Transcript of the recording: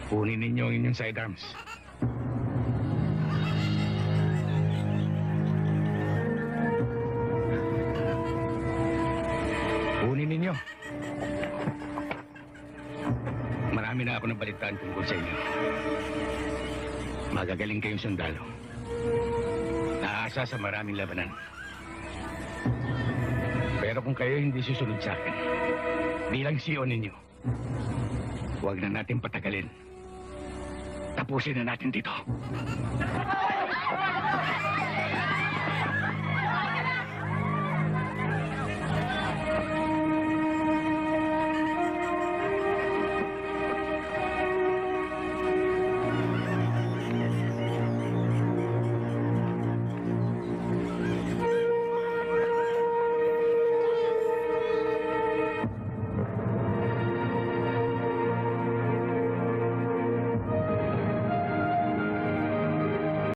Kunin ninyo ang inyong sidearms. Kunin ninyo. Marami na ako nabalitaan tungkol sa inyo. Magagaling kayong sundalo. Naasa sa maraming labanan. Pero kung kayo hindi susunod sa akin, bilang CEO ninyo, huwag na natin patagalin. Tapusin na natin dito.